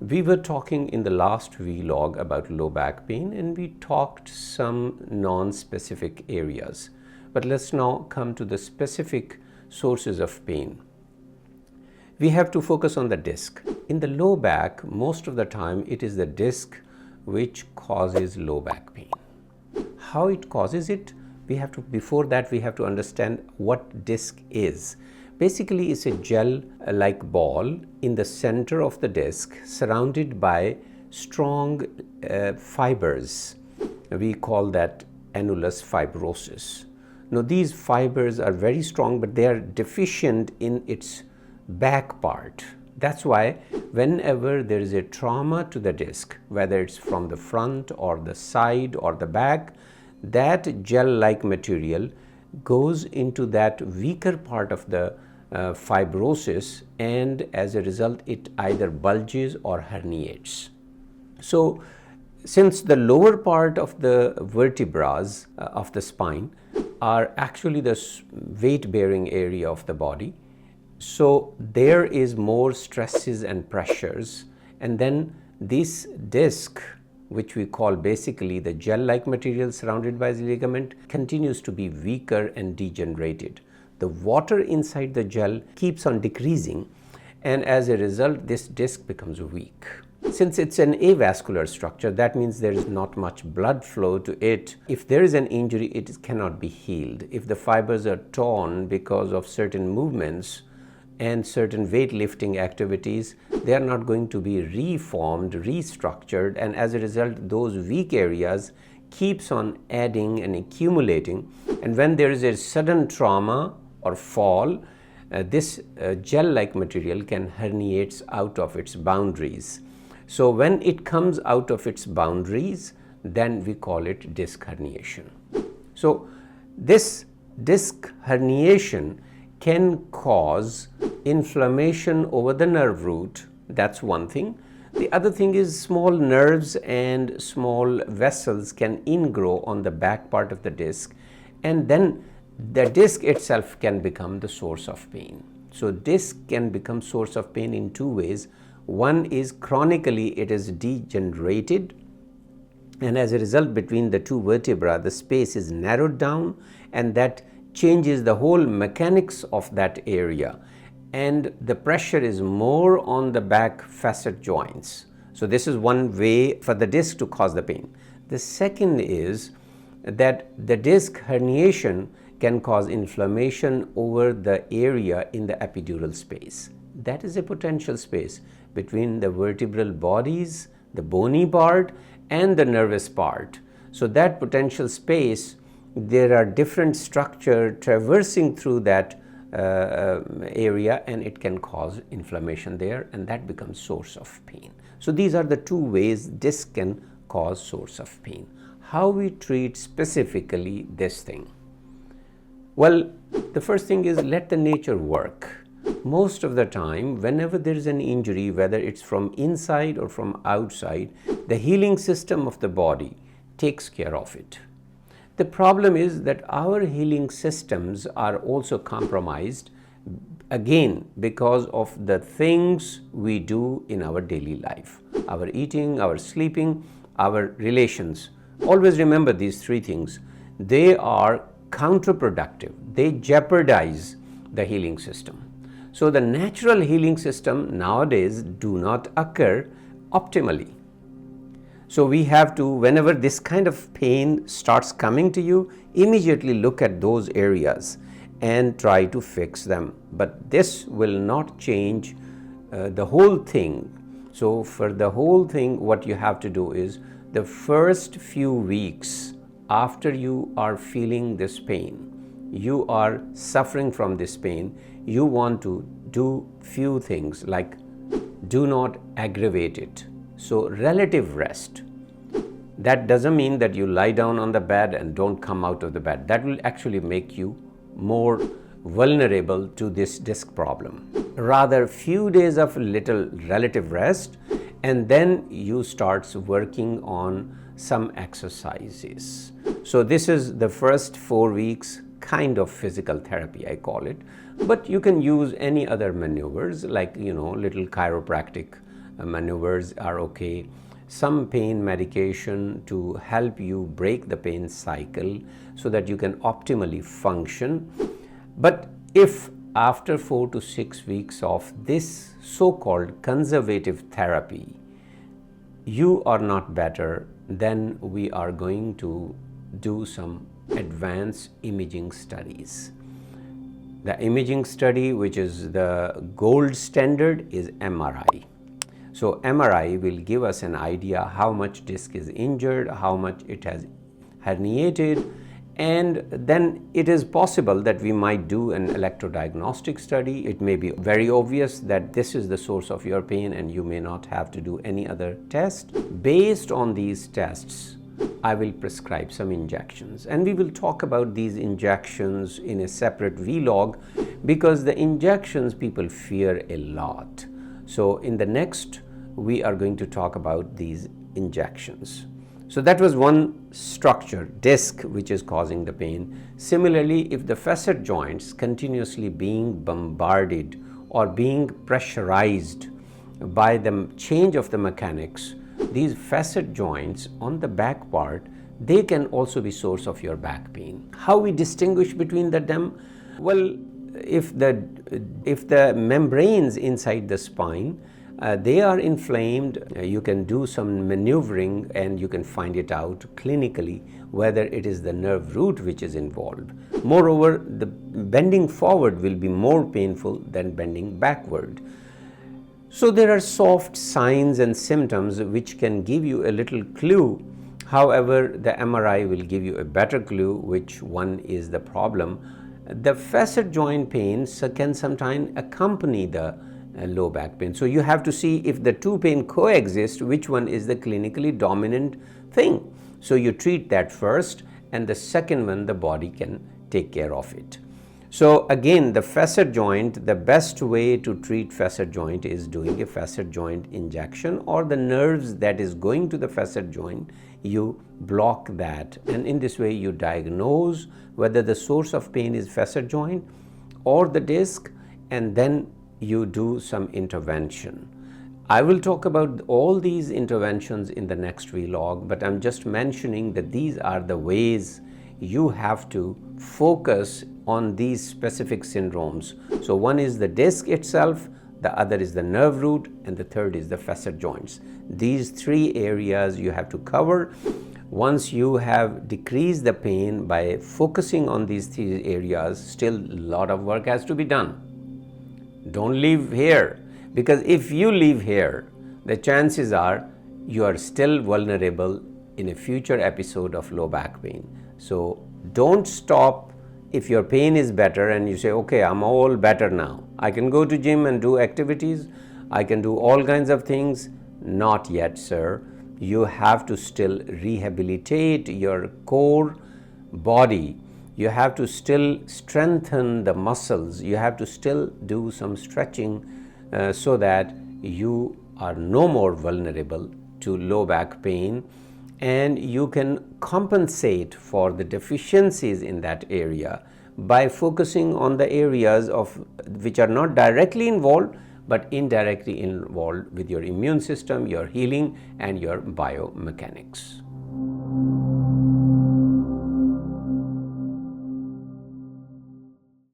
We were talking in the last vlog about low back pain, and we talked some non-specific areas. But let's now come to the specific sources of pain. We have to focus on the disc. In the low back, most of the time it is the disc which causes low back pain. How it causes it? Before that we have to understand what disc is. Basically, it's a gel-like ball in the center of the disc surrounded by strong fibers. We call that annulus fibrosus. Now, these fibers are very strong, but they are deficient in its back part. That's why whenever there is a trauma to the disc, whether it's from the front or the side or the back, that gel-like material goes into that weaker part of the fibrosis, and as a result it either bulges or herniates. So since the lower part of the vertebrae of the spine are actually the weight-bearing area of the body, so there is more stresses and pressures, and then this disc, which we call basically the gel-like material surrounded by the ligament, continues to be weaker and degenerated. The water inside the gel keeps on decreasing, and as a result this disc becomes weak. Since it's an avascular structure, that means there is not much blood flow to it. If there is an injury, it cannot be healed. If the fibers are torn because of certain movements and certain weightlifting activities, they are not going to be reformed, restructured, and as a result those weak areas keeps on adding and accumulating, and when there is a sudden trauma or fall, this gel-like material can herniate out of its boundaries. So when it comes out of its boundaries, then we call it disc herniation. So this disc herniation can cause inflammation over the nerve root. That's one thing. The other thing is small nerves and small vessels can ingrow on the back part of the disc, and then the disc itself can become the source of pain. So disc can become source of pain in two ways. One is chronically it is degenerated, and as a result between the two vertebrae the space is narrowed down, and that changes the whole mechanics of that area, and the pressure is more on the back facet joints. So this is one way for the disc to cause the pain. The second is that the disc herniation can cause inflammation over the area in the epidural space. That is a potential space between the vertebral bodies, the bony part, and the nervous part. So that potential space, there are different structures traversing through that area, and it can cause inflammation there, and that becomes source of pain. So these are the two ways disc can cause source of pain. How we treat specifically this thing? Well, the first thing is let the nature work. Most of the time, whenever there is an injury, whether it's from inside or from outside, the healing system of the body takes care of it. The problem is that our healing systems are also compromised, again because of the things we do in our daily life. Our eating, our sleeping, our relations. Always remember these three things. They are counterproductive. They jeopardize the healing system. So the natural healing system nowadays do not occur optimally. So we have to, whenever this kind of pain starts coming to you, immediately look at those areas and try to fix them. But this will not change the whole thing. So for the whole thing, what you have to do is the first few weeks after you are feeling this pain, you are suffering from this pain, you want to do few things like do not aggravate it. So relative rest. That doesn't mean that you lie down on the bed and don't come out of the bed. That will actually make you more vulnerable to this disc problem. Rather, few days of little relative rest, and then you start working on some exercises. So this is the first 4 weeks kind of physical therapy, I call it. But you can use any other maneuvers like, little chiropractic maneuvers are okay, some pain medication to help you break the pain cycle so that you can optimally function. But if after 4 to 6 weeks of this so-called conservative therapy, you are not better, then we are going to do some advanced imaging studies. The imaging study, which is the gold standard, is MRI. So MRI will give us an idea how much disc is injured, how much it has herniated, and then it is possible that we might do an electrodiagnostic study. It may be very obvious that this is the source of your pain and you may not have to do any other test. Based on these tests, I will prescribe some injections, and we will talk about these injections in a separate vlog because the injections people fear a lot. So in the next, we are going to talk about these injections. So that was one structure, disc, which is causing the pain. Similarly, if the facet joints continuously being bombarded or being pressurized by the change of the mechanics, these facet joints on the back part, they can also be source of your back pain. How we distinguish between them? Well, if the membranes inside the spine they are inflamed, you can do some maneuvering and you can find it out clinically whether it is the nerve root which is involved. Moreover, the bending forward will be more painful than bending backward. So there are soft signs and symptoms which can give you a little clue. However, the MRI will give you a better clue which one is the problem. The facet joint pains can sometimes accompany the low back pain. So you have to see if the two pain coexist, which one is the clinically dominant thing. So you treat that first, and the second one the body can take care of it. So again, the facet joint, the best way to treat facet joint is doing a facet joint injection, or the nerves that is going to the facet joint, you block that, and in this way you diagnose whether the source of pain is facet joint or the disc, and then you do some intervention. I will talk about all these interventions in the next vlog, but I'm just mentioning that these are the ways you have to focus on these specific syndromes. So one is the disc itself, the other is the nerve root, and the third is the facet joints. These three areas you have to cover. Once you have decreased the pain by focusing on these three areas, still a lot of work has to be done. Don't leave here, because if you leave here, the chances are you are still vulnerable in a future episode of low back pain. So don't stop if your pain is better and you say, okay, I'm all better now. I can go to gym and do activities. I can do all kinds of things. Not yet, sir. You have to still rehabilitate your core body. You have to still strengthen the muscles. You have to still do some stretching so that you are no more vulnerable to low back pain, and you can compensate for the deficiencies in that area by focusing on the areas of which are not directly involved but indirectly involved with your immune system, your healing, and your biomechanics.